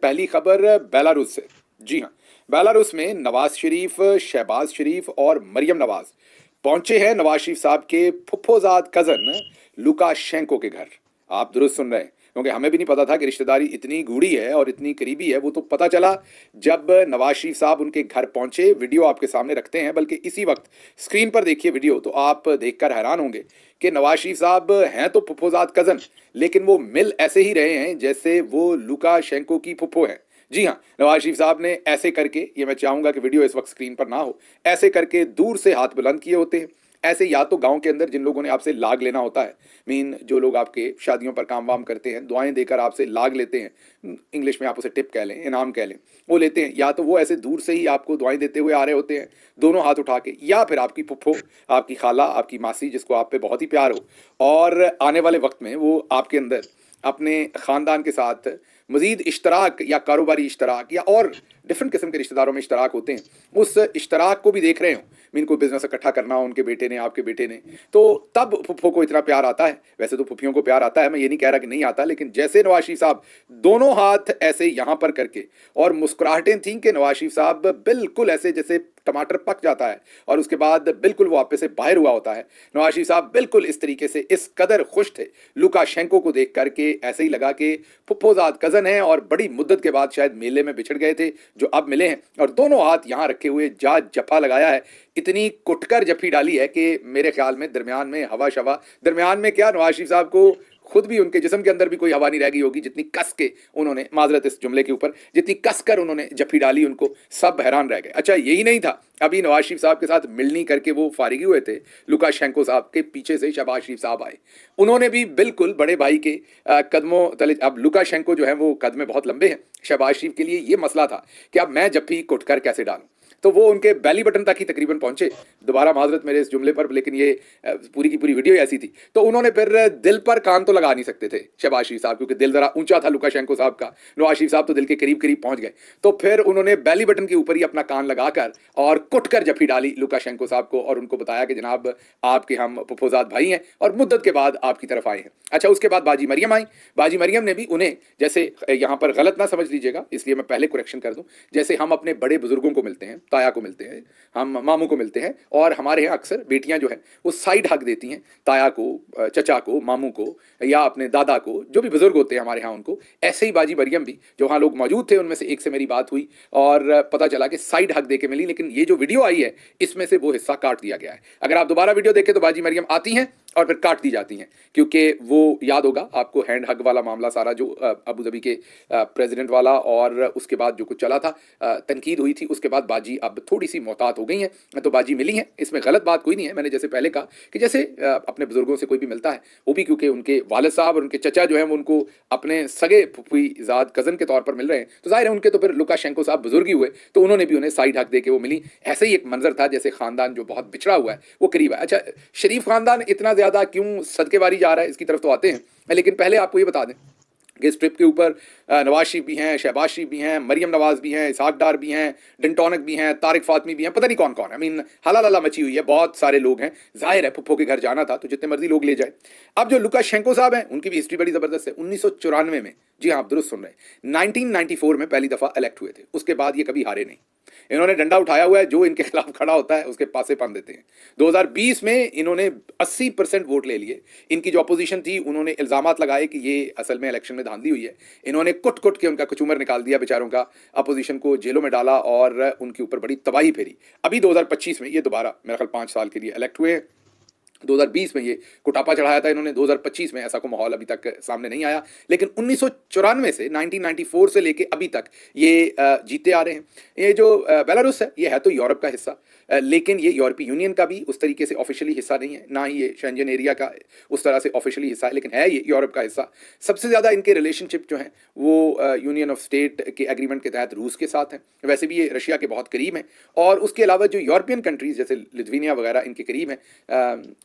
पहली खबर बेलारूस से। जी हाँ, बेलारूस में नवाज शरीफ, शहबाज शरीफ और मरियम नवाज पहुंचे हैं नवाज शरीफ साहब के फुफ्फोजाद कजन लुकाशेंको के घर। आप दुरुस्त सुन रहे हैं, क्योंकि हमें भी नहीं पता था कि रिश्तेदारी इतनी गूढ़ी है और इतनी करीबी है। वो तो पता चला जब नवाज शरीफ साहब उनके घर पहुंचे। वीडियो आपके सामने रखते हैं, बल्कि इसी वक्त स्क्रीन पर देखिए वीडियो, तो आप देखकर हैरान होंगे कि नवाज शरीफ साहब हैं तो फुफ्फोजाद कजन, लेकिन वो मिल ऐसे ही रहे हैं जैसे वो लुकाशेंको की फुफ्फो है। जी हाँ, नवाज शरीफ साहब ने ऐसे करके, ये मैं चाहूंगा कि वीडियो इस वक्त स्क्रीन पर ना हो, ऐसे करके दूर से हाथ बुलंद किए होते हैं। ऐसे या तो गांव के अंदर जिन लोगों ने आपसे लाग लेना होता है, मीन जो लोग आपके शादियों पर काम वाम करते हैं, दुआएं देकर आपसे लाग लेते हैं, इंग्लिश में आप उसे टिप कह लें, इनाम कह लें, वो लेते हैं। या तो वो ऐसे दूर से ही आपको दुआएं देते हुए आ रहे होते हैं दोनों हाथ उठा के, या फिर आपकी फुफ्फो, आपकी खाला, आपकी मासी, जिसको आप पे बहुत ही प्यार हो, और आने वाले वक्त में वो आपके अंदर अपने ख़ानदान के साथ मज़ीद इश्तराक या कारोबारी इश्तराक या और डिफरेंट किस्म के रिश्तेदारों में इश्तराक होते हैं, उस इश्तराक को भी देख रहे हो। मीन कोई बिजनेस इकट्ठा करना हो उनके बेटे ने, आपके बेटे ने, तो तब फुफ्फो को इतना प्यार आता है। वैसे तो फुफ्फियों को प्यार आता है, मैं ये नहीं कह रहा कि नहीं आता, लेकिन जैसे नवाज शरीफ साहब दोनों हाथ ऐसे यहाँ पर करके, और मुस्कुराहटें थी कि नवाज शरीफ साहब बिल्कुल ऐसे जैसे टमाटर पक जाता है और उसके बाद बिल्कुल वो आप पे से बाहर हुआ होता है। नवाज शरीफ साहब बिल्कुल इस तरीके से इस कदर खुश थे लुकाशेंको को देख करके, ऐसे ही लगा कि फुफ्फोजाद कजन है और बड़ी मुद्दत के बाद शायद मेले में बिछड़ गए थे, जो अब मिले हैं, और दोनों हाथ यहाँ रखे हुए जा जफा लगाया है। इतनी कुटकर जफी डाली है कि मेरे ख्याल में दरमियान में हवा शवा, दरमियान में क्या, नवाज शरीफ साहब को खुद भी उनके जिस्म के अंदर भी कोई हवा नहीं रह गई होगी, जितनी कस के उन्होंने, माजरत इस जुमले के ऊपर, जितनी कस कर उन्होंने जफी डाली, उनको सब हैरान रह गए। अच्छा, यही नहीं था, अभी नवाज शरीफ साहब के साथ मिलनी करके वो फारिगी हुए थे, लुकाशेंको साहब के पीछे से शहबाज शरीफ साहब आए। उन्होंने भी बिल्कुल बड़े भाई के कदमों तले, अब लुकाशेंको जो है वो कद में बहुत लंबे हैं, शहबाज शरीफ के लिए ये मसला था कि अब मैं जफ्फी कुटकर कैसे डालूं, तो वो उनके बैली बटन तक ही तकरीबन पहुंचे। दोबारा माजरत मेरे इस जुमले पर, लेकिन ये पूरी की पूरी वीडियो ऐसी थी। तो उन्होंने फिर दिल पर कान तो लगा नहीं सकते थे शहबाज शरीफ साहब, क्योंकि दिल जरा ऊंचा था लुकाशेंको साहब का, नवाज शरीफ साहब तो दिल के करीब करीब पहुंच गए। तो फिर उन्होंने बैली बटन के ऊपर ही अपना कान लगाकर और कुटकर जफी डाली लुकाशेंको साहब को, और उनको बताया कि जनाब आपके हम फुफ्फोजाद भाई हैं और मुद्दत के बाद आपकी तरफ आए हैं। अच्छा, उसके बाद बाजी मरियम आई। बाजी मरियम ने भी उन्हें, जैसे यहाँ पर गलत ना समझ लीजिएगा, इसलिए मैं पहले करेक्शन कर दूं, जैसे हम अपने बड़े बुजुर्गों को मिलते हैं, ताया को मिलते हैं, हम मामू को मिलते हैं, और हमारे यहाँ अक्सर बेटियां जो है वो साइड हक देती हैं ताया को, चचा को, मामू को, या अपने दादा को, जो भी बुजुर्ग होते हैं हमारे यहाँ उनको। ऐसे ही बाजी मरियम भी, जो वहाँ लोग मौजूद थे उनमें से एक से मेरी बात हुई और पता चला कि साइड हक दे के मिली, लेकिन ये जो वीडियो आई है इसमें से वो हिस्सा काट दिया गया है। अगर आप दोबारा वीडियो देखें तो बाजी मरियम आती हैं और फिर काट दी जाती हैं, क्योंकि वो याद होगा आपको हैंड हग वाला मामला सारा, जो अबू धाबी के प्रेसिडेंट वाला, और उसके बाद जो कुछ चला था, तनकीद हुई थी, उसके बाद बाजी अब थोड़ी सी मोहतात हो गई हैं, तो बाजी मिली हैं। इसमें गलत बात कोई नहीं है। मैंने जैसे पहले कहा कि जैसे अपने बुजुर्गों से कोई भी मिलता है, वो भी क्योंकि उनके वालिद साहब और उनके चचा जो हैं वो उनको अपने सगे फुफीजाद कज़न के तौर पर मिल रहे हैं, तो जाहिर है उनके तो फिर लुकाशेंको साहब बुजुर्ग ही हुए, तो उन्होंने भी उन्हें साइड हक दे के वो मिली। ऐसे ही एक मंजर था जैसे खानदान जो बहुत बिछड़ा हुआ है वो करीब है। अच्छा, शरीफ खानदान इतना ज़्यादा क्यों सदकेबारी जा रहा है, इसकी तरफ तो आते हैं, लेकिन पहले आपको ये बता दें कि इस ट्रिप के ऊपर नवाज शरीफ भी हैं, शहबाज शरीफ भी हैं, मरियम नवाज भी हैं, इसहाक डार भी हैं, डिंटोनक भी हैं, तारिक फातमी भी हैं, पता नहीं कौन कौन है। आई मीन हला लला मची हुई है, बहुत सारे लोग हैं। जाहिर है फुफ्फो के घर जाना था तो जितने मर्जी लोग ले जाए। अब जो लुकाशेंको साहब हैं उनकी भी हिस्ट्री बड़ी ज़बरदस्त है। 1994 में, जी हाँ आप दुरुस्त सुन रहे हैं, 1994 में पहली दफ़ा इलेक्ट हुए थे, उसके बाद ये कभी हारे नहीं। इन्होंने डंडा उठाया हुआ है, जो इनके खिलाफ खड़ा होता है उसके पासे पान देते हैं। 2020 में इन्होंने 80% वोट ले लिए। इनकी जो अपोजिशन थी उन्होंने इल्जामात लगाए कि ये असल में इलेक्शन में धांधली हुई है। इन्होंने कुट कुट के उनका कचूमर निकाल दिया बेचारों का, अपोजिशन को जेलों में डाला और उनके ऊपर बड़ी तबाही फेरी। अभी 2025 में ये दोबारा मेरा ख्याल 5 साल के लिए इलेक्ट हुए। 2020 में ये कुटापा चढ़ाया था इन्होंने, 2025 में ऐसा कोई माहौल अभी तक सामने नहीं आया, लेकिन 1994 से 1994 से लेके अभी तक ये जीते आ रहे हैं। ये जो बेलारूस है ये है तो यूरोप का हिस्सा, लेकिन ये यूरोपीय यूनियन का भी उस तरीके से ऑफिशियली हिस्सा नहीं है, ना ही ये शेंजन एरिया का उस तरह से ऑफिशियली हिस्सा है, लेकिन है ये यूरोप का हिस्सा। सबसे ज़्यादा इनके रिलेशनशिप जो हैं वो यूनियन ऑफ स्टेट के एग्रीमेंट के तहत रूस के साथ हैं। वैसे भी ये रशिया के बहुत करीब हैं, और उसके अलावा जो यूरोपियन कंट्रीज़ जैसे लिथुआनिया वगैरह इनके करीब हैं,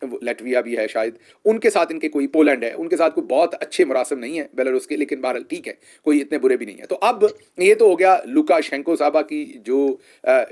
लैटविया भी है शायद, उनके साथ इनके कोई, पोलैंड है, उनके साथ कोई बहुत अच्छे मुरासम नहीं है बेलारूस के, लेकिन बहरहाल ठीक है, कोई इतने बुरे भी नहीं है। तो अब ये तो हो गया लुकाशेंको साहबा की जो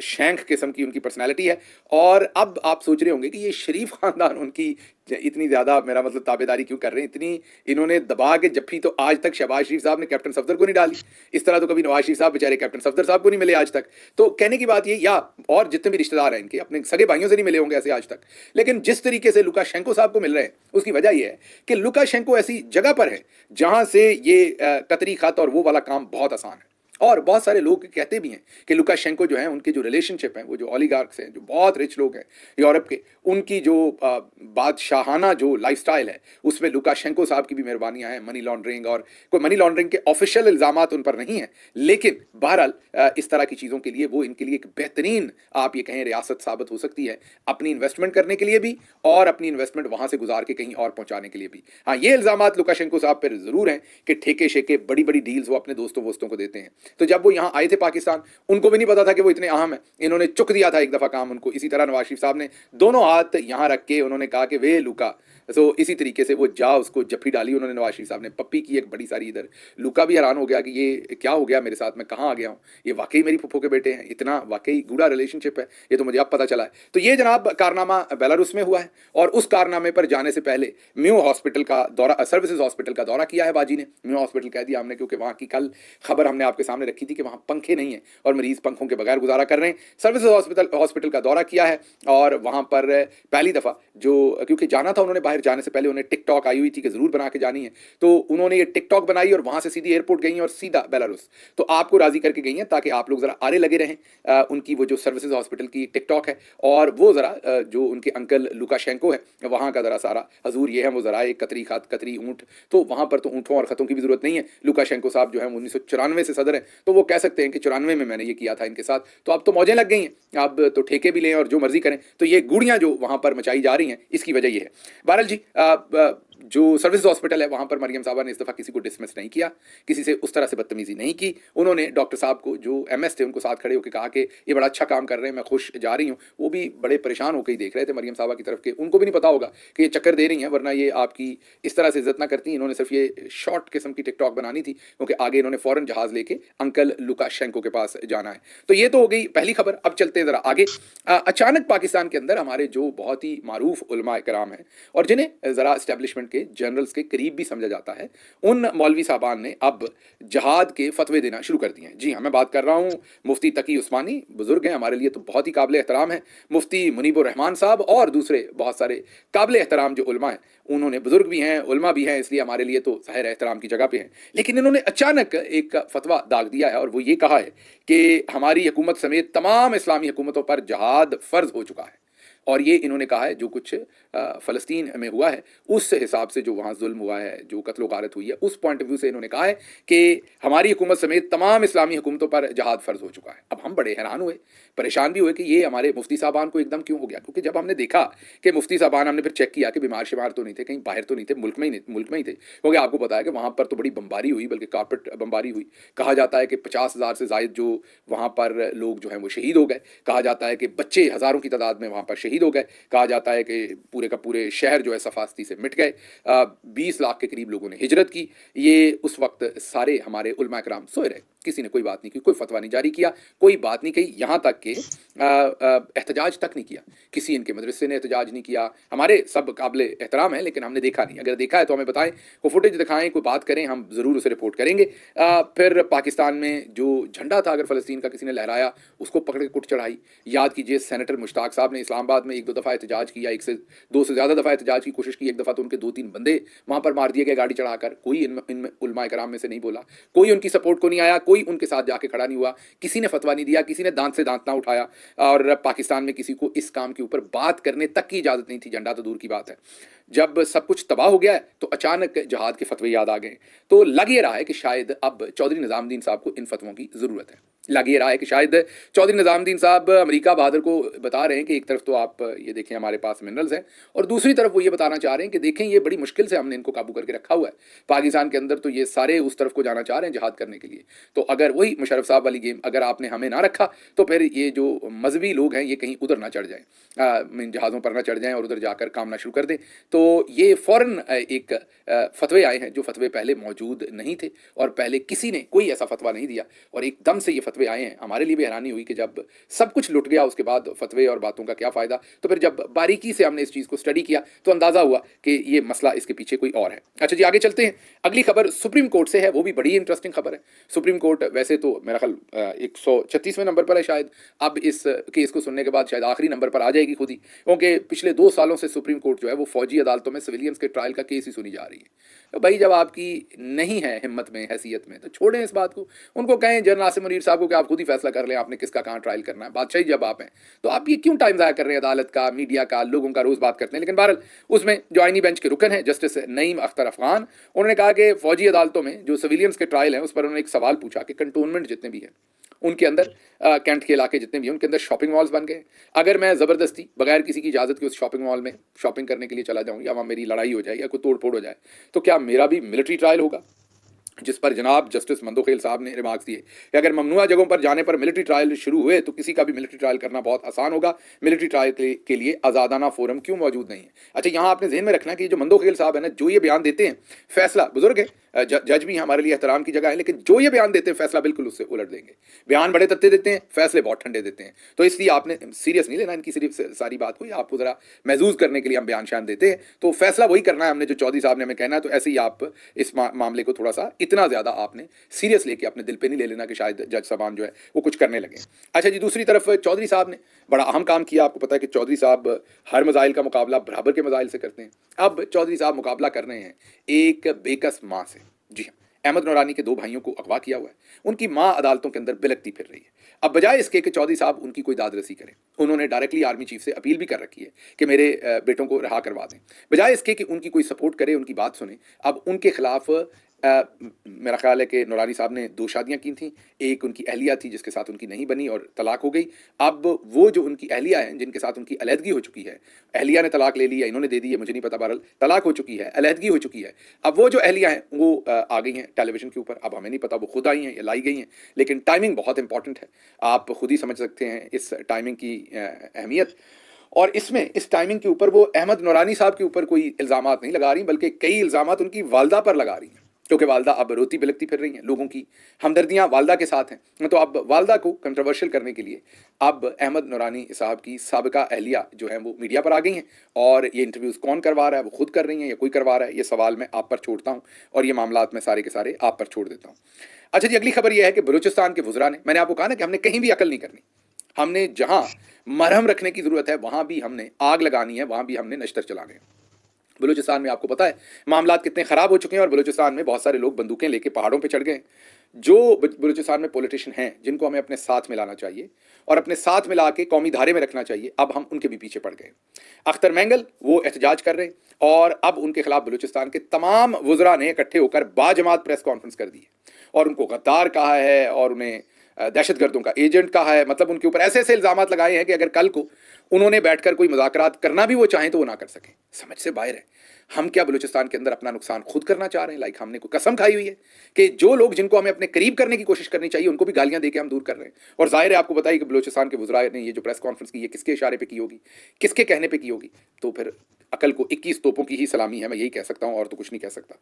शैंख किस्म की उनकी पर्सनैलिटी है। और अब आप सोच रहे होंगे कि ये शरीफ खानदान उनकी इतनी ज़्यादा मेरा मतलब ताबेदारी क्यों कर रहे हैं, इतनी इन्होंने दबा के जप्फी तो आज तक शहबाज शरीफ साहब ने कैप्टन सफदर को नहीं डाली, इस तरह तो कभी नवाज शरीफ साहब बेचारे कैप्टन सफदर साहब को नहीं मिले आज तक। तो कहने की बात ये, या और जितने भी रिश्तेदार हैं इनके अपने सगे भाइयों से नहीं मिले होंगे ऐसे आज तक, लेकिन जिस तरीके से लुकाशेंको साहब को मिल रहे हैं उसकी वजह यह है कि लुकाशेंको ऐसी जगह पर है जहां से ये कतरी खत और वो वाला काम बहुत आसान है। और बहुत सारे लोग कहते भी हैं कि लुकाशेंको जो है उनके जो रिलेशनशिप हैं, वो जो ओलिगार्क्स हैं, जो बहुत रिच लोग हैं यूरोप के, उनकी जो बादशाहाना जो लाइफस्टाइल है उसमें लुकाशेंको साहब की भी मेहरबानियां हैं। मनी लॉन्ड्रिंग और कोई मनी लॉन्ड्रिंग के ऑफिशियल इल्जामात उन पर नहीं है, लेकिन बहरहाल इस तरह की चीज़ों के लिए वो इनके लिए एक बेहतरीन आप ये कहें रियासत साबित हो सकती है, अपनी इन्वेस्टमेंट करने के लिए भी और अपनी इन्वेस्टमेंट वहां से गुजार के कहीं और पहुंचाने के लिए भी। हाँ, ये इल्जामात लुकाशेंको साहब पर जरूर हैं कि ठेके शेके बड़ी बड़ी डील्स वो अपने दोस्तों वोस्तों को देते हैं। तो जब वो यहाँ आए थे पाकिस्तान, उनको भी नहीं पता था कि वो इतने अहम है, इन्होंने चुक दिया था एक दफा काम उनको। इसी तरह नवाज शरीफ साहब ने दोनों हाथ यहाँ रख के उन्होंने कहा कि वे लुका, तो इसी तरीके से वो जा उसको जफ्फी डाली उन्होंने। नवाज शरीफ साहब ने पप्पी की एक बड़ी सारी इधर। लुका भी हैरान हो गया कि ये क्या हो गया मेरे साथ, मैं कहाँ आ गया हूँ, ये वाकई मेरी फुफ्फो के बेटे हैं, इतना वाकई गूढ़ा रिलेशनशिप है, ये तो मुझे अब पता चला है। तो ये जनाब कारनामा बेलारूस में हुआ है, और उस कारनामे पर जाने से पहले म्यू हॉस्पिटल का दौरा, सर्विसेज हॉस्पिटल का दौरा किया है बाजी ने। म्यू हॉस्पिटल कह दिया हमने क्योंकि वहाँ की कल खबर हमने आपके सामने रखी थी कि वहाँ पंखे नहीं है और मरीज पंखों के बगैर गुजारा कर रहे हैं। सर्विसेज हॉस्पिटल का दौरा किया है और वहाँ पर पहली दफ़ा जो, क्योंकि जाना था उन्होंने, बाहर जाने से पहले उन्हें टिकटॉक आई हुई थी कि ज़रूर बना के जानी है, तो उन्होंने ये टिकटॉक बनाई और वहाँ से सीधी एयरपोर्ट गई हैं और सीधा बेलारूस। तो आपको राज़ी करके गई हैं ताकि आप लोग ज़रा आरे लगे रहें। उनकी वो जो सर्विसेज हॉस्पिटल की टिकटॉक है और वो ज़रा जो उनके अंकल लुकाशेंको है वहाँ का ज़रा सारा हजूर ये है, वो ज़रा एक कतरी खात कतरी ऊँट, तो वहाँ पर तो ऊँटों और ख़तों की भी ज़रूरत नहीं है। लुकाशेंको साहब जो है 1994 से सदर है, तो वो कह सकते हैं कि 94 में मैंने ये किया था इनके साथ, तो अब तो मौजें लग गई हैं, अब तो ठेके भी लें और जो मर्जी करें। तो ये गुड़ियाँ जो वहाँ पर मचाई जा रही हैं इसकी वजह ये है। बहरहाल जी, जो सर्विस हॉस्पिटल है वहाँ पर मरियम साहबा ने इस दफ़ा किसी को डिसमिस नहीं किया, किसी से उस तरह से बदतमीजी नहीं की। उन्होंने डॉक्टर साहब को जो MS थे उनको साथ खड़े होकर कहा कि ये बड़ा अच्छा काम कर रहे हैं, मैं खुश जा रही हूँ। वो भी बड़े परेशान होकर ही देख रहे थे मरियम साहबा की तरफ के, उनको भी नहीं पता होगा कि ये चक्कर दे रही हैं, वरना ये आपकी इस तरह से इज्जत ना करती। इन्होंने सिर्फ ये शॉर्ट किस्म की टिकटॉक बनानी थी क्योंकि आगे इन्होंने फ़ौरन जहाज़ लेके अंकल लुकाशेंको के पास जाना है। तो ये तो हो गई पहली खबर। अब चलते हैं ज़रा आगे। अचानक पाकिस्तान के अंदर हमारे जो बहुत ही मारूफ उलमा इकराम हैं और जिन्हें ज़रा इस्टेब्लिशमेंट के जनरल्स के करीब भी समझा जाता है, उन मौलवी साहबान ने अब जहाद के फतवे देना शुरू कर दिए हैं। जी हाँ, मैं बात कर रहा हूँ मुफ्ती तकी उस्मानी, बुजुर्ग हैं हमारे लिए तो बहुत ही काबिल एहतराम है, मुफ्ती मुनीबुर रहमान साहब और दूसरे बहुत सारे काबिल एहतराम जो उलमा हैं, उन्होंने बुजुर्ग भी हैं, उलमा भी हैं, इसलिए हमारे लिए तो ज़ाहिर एहतराम की जगह पे हैं। लेकिन इन्होंने अचानक एक फतवा दाग दिया है और वो ये कहा है कि हमारी हुकूमत समेत तमाम इस्लामी हुकूमतों पर जहाद फ़र्ज हो चुका है। और ये इन्होंने कहा है जो कुछ फ़लस्तीन में हुआ है उस हिसाब से, जो वहाँ जुल्म हुआ है, जो कत्ल गारत हुई है, उस पॉइंट ऑफ व्यू से इन्होंने कहा है कि हमारी हुकूमत समेत तमाम इस्लामी हुकूमतों पर जहाद फ़र्ज हो चुका है। अब हम बड़े हैरान हुए, परेशान भी हुए कि ये हमारे मुफ्ती साहबान को एकदम क्यों हो गया, क्योंकि जब हमने देखा कि मुफ्ती साहबान, हमने फिर चेक किया कि बीमार शिमार तो नहीं थे, कहीं बाहर तो नहीं थे, मुल्क में ही थे, क्योंकि आपको पता है कि वहाँ पर तो बड़ी बमबारी हुई, बल्कि कारपेट बमबारी हुई। कहा जाता है कि 50,000 से ज़ायद जो वहाँ पर लोग जो हैं वो शहीद हो गए। कहा जाता है कि बच्चे हज़ारों की तादाद में वहाँ पर शहीद हो गए। कहा जाता है कि पूरे का पूरे शहर जो है सफास्ती से मिट गए। 20 लाख के करीब लोगों ने हिजरत की। ये उस वक्त सारे हमारे उलमा इकराम सोए रहे, किसी ने कोई बात नहीं की, कोई फतवा नहीं जारी किया, कोई बात नहीं कही, यहाँ तक कि एहतजाज तक नहीं किया, किसी इनके मदरसे ने एहतजाज नहीं किया। हमारे सब काबिल एहतराम है लेकिन हमने देखा नहीं। अगर देखा है तो हमें बताएं, कोई फुटेज दिखाएं, कोई बात करें, हम ज़रूर उसे रिपोर्ट करेंगे। फिर पाकिस्तान में जो झंडा था अगर फ़लस्तीन का किसी ने लहराया, उसको पकड़ के कुट चढ़ाई। याद कीजिए सेनेटर मुश्ताक साहब ने इस्लामाबाद में 1-2 दफ़ा एहतजाज किया, 1 से 2 से ज़्यादा दफ़ा एहतजाज की कोशिश की। एक दफ़ा तो उनके 2-3 बंदे वहाँ पर मार दिए गए गाड़ी चढ़ाकर। कोई इनमें उलमा इकराम में से नहीं बोला, कोई उनकी सपोर्ट को नहीं आया, कोई उनके साथ जाके खड़ा नहीं हुआ, किसी ने फतवा नहीं दिया, किसी ने दांत से दांत ना उठाया। और पाकिस्तान में किसी को इस काम के ऊपर बात करने तक की इजाज़त नहीं थी, झंडा तो दूर की बात है। जब सब कुछ तबाह हो गया है तो अचानक जहाद के फतवे याद आ गए। तो लग ये रहा है कि शायद अब चौधरी निज़ामुद्दीन साहब को इन फतवों की ज़रूरत है। लग ये रहा है कि शायद चौधरी निज़ामुद्दीन साहब अमेरिका बहादुर को बता रहे हैं कि एक तरफ तो आप ये देखें हमारे पास मिनरल्स हैं, और दूसरी तरफ वो ये बताना चाह रहे हैं कि देखें ये बड़ी मुश्किल से हमने इनको काबू करके रखा हुआ है पाकिस्तान के अंदर, तो ये सारे उस तरफ को जाना चाह रहे हैं जहाद करने के लिए। तो अगर वही मुशर्रफ साहब वाली गेम अगर आपने हमें ना रखा तो फिर ये जो मजहबी लोग हैं ये कहीं उधर ना चढ़ जाएँ, जहाज़ों पर ना चढ़ जाएँ और उधर जाकर काम ना शुरू कर दें। तो ये फ़ौरन एक फतवे आए हैं जो फतवे पहले मौजूद नहीं थे और पहले किसी ने कोई ऐसा फतवा नहीं दिया, और एकदम से ये फतवे फतवे आए हैं, हमारे लिए भी हैरानी हुई कि जब सब कुछ लुट गया उसके बाद फतवे और बातों का क्या फ़ायदा। तो फिर जब बारीकी से हमने इस चीज़ को स्टडी किया तो अंदाज़ा हुआ कि ये मसला इसके पीछे कोई और है। अच्छा जी, आगे चलते हैं। अगली खबर सुप्रीम कोर्ट से है, वो भी बड़ी इंटरेस्टिंग खबर है। सुप्रीम कोर्ट वैसे तो मेरा ख्याल 136वें नंबर पर है शायद, अब इस केस को सुनने के बाद शायद आखिरी नंबर पर आ जाएगी खुद ही, क्योंकि पिछले 2 सालों से सुप्रीम कोर्ट जो है वो फौजी अदालतों में सिविलियंस के ट्रायल का केस ही सुनी जा रही है। तो भाई जब आपकी नहीं है हिम्मत में, हैसियत में, तो छोड़ें इस बात को। उनको कहें जनरल आसिम मुनीर साहब को कि आप खुद ही फैसला कर लें आपने किसका कहाँ ट्रायल करना है। बादशाही जब आप हैं तो आप ये क्यों टाइम ज़ाया कर रहे हैं अदालत का, मीडिया का, लोगों का, रोज़ बात करते हैं। लेकिन बहरहाल उसमें जो आईनी बेंच के रुकन है जस्टिस नईम अख्तर अफगान, उन्होंने कहा कि फौजी अदालतों में जो सिविलियंस के ट्रायल हैं उस पर उन्होंने एक सवाल पूछा कि कंटोनमेंट जितने भी हैं उनके अंदर, कैंट के इलाके जितने भी हैं उनके अंदर शॉपिंग मॉल्स बन गए। अगर मैं ज़बरदस्ती बगैर किसी की इजाज़त के उस शॉपिंग मॉल में शॉपिंग करने के लिए चला जाऊँ या वहाँ मेरी लड़ाई हो जाए या कोई तोड़ फोड़ हो जाए तो क्या मेरा भी मिलिट्री ट्रायल होगा? जिस पर जनाब जस्टिस मंदोखेल साहब ने रिमार्क्स दिए कि अगर ममनुआ जगहों पर जाने पर मिलिट्री ट्रायल शुरू हुए तो किसी का भी मिलिट्री ट्रायल करना बहुत आसान होगा। मिलिट्री ट्रायल के लिए आज़ादाना फोरम क्यों मौजूद नहीं है। अच्छा, यहाँ आपने जहन में रखना कि जो मंदोखेल साहब है ना, जो ये बयान देते हैं, फैसला बुजुर्ग है, जज भी हमारे लिए एहतराम की जगह है, लेकिन जो ये बयान देते हैं फैसला बिल्कुल उससे उलट देंगे। बयान बड़े तथ्य देते हैं, फैसले बहुत ठंडे देते हैं। तो इसलिए आपने सीरियस नहीं लेना इनकी सिर्फ सारी बात को, आपको ज़रा महसूस करने के लिए हम बयान शान देते हैं, तो फैसला वही करना है हमने जो चौधरी साहब ने हमें कहना है। तो ऐसे ही आप इस मामले को थोड़ा सा इतना ज़्यादा आपने सीरियस लेके अपने दिल पे नहीं ले लेना कि शायद जज साहबान जो है वो कुछ करने लगे। अच्छा जी, दूसरी तरफ चौधरी साहब ने बड़ा अहम काम किया। आपको पता है कि चौधरी साहब हर मसाइल का मुकाबला बराबर के मसाइल से करते हैं। अब चौधरी साहब मुकाबला कर रहे हैं एक बेकस माँ से। जी हाँ, अहमद नूरानी के 2 भाइयों को अगवा किया हुआ है, उनकी माँ अदालतों के अंदर बिलखती फिर रही है। अब बजाय इसके कि चौधरी साहब उनकी कोई दादरसी करें, उन्होंने डायरेक्टली आर्मी चीफ से अपील भी कर रखी है कि मेरे बेटों को रिहा करवा दें। बजाय इसके कि उनकी कोई सपोर्ट करे, उनकी बात सुने, अब उनके खिलाफ मेरा ख्याल है कि नूरानी साहब ने 2 शादियां की थी। एक उनकी अहलिया थी जिसके साथ उनकी नहीं बनी और तलाक हो गई। अब वो जो उनकी अहलिया हैं जिनके साथ उनकी अलहदगी हो चुकी है, अहलिया ने तलाक ले ली या इन्होंने दे दी है मुझे नहीं पता, बहरहाल तलाक हो चुकी है, अलहदगी हो चुकी है। अब वो जो अहलिया हैं वो आ गई हैं टेलीविजन के ऊपर। अब हमें नहीं पता वो खुद आई हैं या लाई गई हैं, लेकिन टाइमिंग बहुत इंपॉर्टेंट है। आप खुद ही समझ सकते हैं इस टाइमिंग की अहमियत। और इसमें इस टाइमिंग के ऊपर वो अहमद नूरानी साहब के ऊपर कोई इल्ज़ामात नहीं लगा रही, बल्कि कई इल्ज़ामात उनकी वालदा पर लगा रही हैं, क्योंकि वालदा अब रोती बिलखती फिर रही हैं। लोगों की हमदर्दियाँ वालदा के साथ हैं। तो अब वालदा को कंट्रोवर्शियल करने के लिए अब अहमद नूरानी साहब की साबिका अहलिया जो है वो मीडिया पर आ गई हैं। और ये इंटरव्यूज़ कौन करवा रहा है, वो खुद कर रही हैं या कोई करवा रहा है, ये सवाल मैं आप पर छोड़ता हूँ और ये मामलात मैं सारे के सारे आप पर छोड़ देता हूँ। अच्छा जी, अगली खबर यह है कि बलूचिस्तान के वुज़रा ने, मैंने आपको कहा ना कि हमने कहीं भी अकल नहीं करनी, हमने जहाँ मरहम रखने की ज़रूरत है वहाँ भी हमने आग लगानी है, वहाँ भी हमने नश्तर चलाने हैं। बलूचिस्तान में आपको पता है मामलात कितने ख़राब हो चुके हैं और बलूचिस्तान में बहुत सारे लोग बंदूकें लेके पहाड़ों पे चढ़ गए हैं। जो बलूचिस्तान में पॉलिटिशियन हैं जिनको हमें अपने साथ मिलाना चाहिए और अपने साथ मिला के कौमी धारे में रखना चाहिए, अब हम उनके भी पीछे पड़ गए। अख्तर मैंगल वो एहतजाज कर रहे हैं और अब उनके खिलाफ बलूचिस्तान के तमाम वुज़रा ने इकट्ठे होकर बाजमात प्रेस कॉन्फ्रेंस कर दी है और उनको गद्दार कहा है और उन्हें दहशतगर्दों का एजेंट कहा है। मतलब उनके ऊपर ऐसे ऐसे इल्ज़ामात लगाए हैं कि अगर कल को उन्होंने बैठकर कोई मुज़ाकरात करना भी वो चाहें तो वो ना कर सकें। समझ से बाहर है। हम क्या बलूचिस्तान के अंदर अपना नुकसान खुद करना चाह रहे हैं? लाइक हमने कोई कसम खाई हुई है कि जो लोग जिनको हमें अपने करीब करने की कोशिश करनी चाहिए उनको भी गालियां देके हम दूर कर रहे हैं। और जाहिर है आपको बताइए कि बलूचिस्तान के वुज़रा ने ये जो प्रेस कॉन्फ्रेंस की, ये किसके इशारे पे की होगी, किसके कहने पे की होगी? तो फिर अकल को 21 तोपों की ही सलामी है, मैं यही कह सकता हूँ और तो कुछ नहीं कह सकता।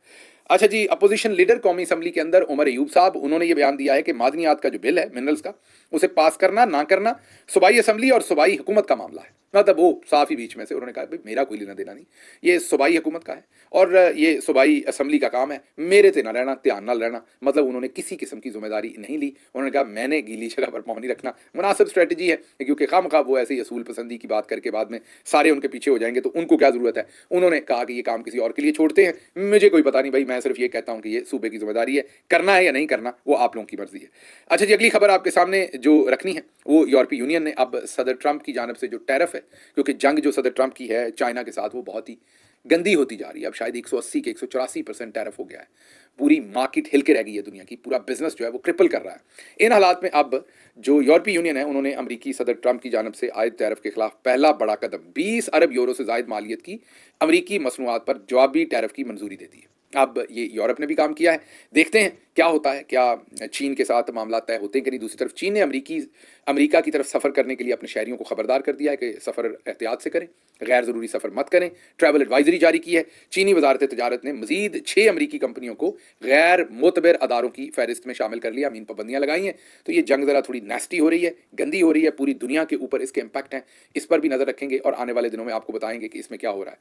अच्छा जी, अपोजिशन लीडर कौमी असम्बली के अंदर उमर अयूब साहब, उन्होंने ये बयान दिया है कि मादनियात का जो बिल है मिनरल्स का, उसे पास करना ना करना सूबाई असम्बली और सूबाई हुकूमत का मामला है। मतलब वो साफ ही बीच में से उन्होंने कहा भाई मेरा कोई लेना देना नहीं, ये सूबाई हुकूमत का है और ये सूबाई असम्बली का काम है, मेरे से ना रहना, ध्यान ना रहना। मतलब उन्होंने किसी किस्म की जिम्मेदारी नहीं ली। उन्होंने कहा मैंने गीली जगह पर पाँव नहीं रखना। मुनासिब स्ट्रेटजी है, क्योंकि खामखा वो ऐसे ही असूल पसंदी की बात करके बाद में सारे उनके पीछे हो जाएंगे तो उनको क्या ज़रूरत है। उन्होंने कहा कि ये काम किसी और के लिए छोड़ते हैं, मुझे कोई पता नहीं भाई, मैं सिर्फ ये कहता हूँ कि ये सूबे की जिम्मेदारी है, करना है या नहीं करना वो आप लोगों की मर्जी है। अच्छा जी, अगली खबर आपके सामने जो रखनी है वो यूरोपीय यूनियन ने अब सदर ट्रंप की जानब से जो टैरिफ है, क्योंकि जंग जो सदर ट्रंप की है चाइना के साथ वो बहुत ही गंदी होती जा रही है। अब शायद 180 के 184% टैरिफ हो गया है। पूरी मार्केट हिल के रह गई है दुनिया की, पूरा बिजनेस जो है वो क्रिपल कर रहा है। इन हालात में अब जो यूरोपीय यूनियन है उन्होंने अमरीकी सदर ट्रंप की जानब से आयद टैरिफ के खिलाफ पहला बड़ा कदम 20 अरब यूरो से ज़ायद मालियत की अमरीकी मसनूआत पर जवाबी टैरिफ की मंजूरी दे दी है। अब ये यूरोप ने भी काम किया है। देखते हैं क्या होता है, क्या चीन के साथ मामला तय होते हैं कि नहीं। दूसरी तरफ चीन ने अमेरिका की तरफ सफ़र करने के लिए अपने शहरियों को खबरदार कर दिया है कि सफ़र एहतियात से करें, गैर ज़रूरी सफ़र मत करें, ट्रैवल एडवाइजरी जारी की है। चीनी वजारत तजारत ने मजीद 6 अमरीकी कंपनियों को गैर मोतबर अदारों की फहरिस्त में शामिल कर लिया, इन पाबंदियाँ लगाई हैं। तो ये जंग ज़रा थोड़ी नेस्टी हो रही है, गंदी हो रही है, पूरी दुनिया के ऊपर इसके इम्पैक्ट हैं। इस पर भी नज़र रखेंगे और आने वाले दिनों में आपको बताएंगे कि इसमें क्या हो रहा है।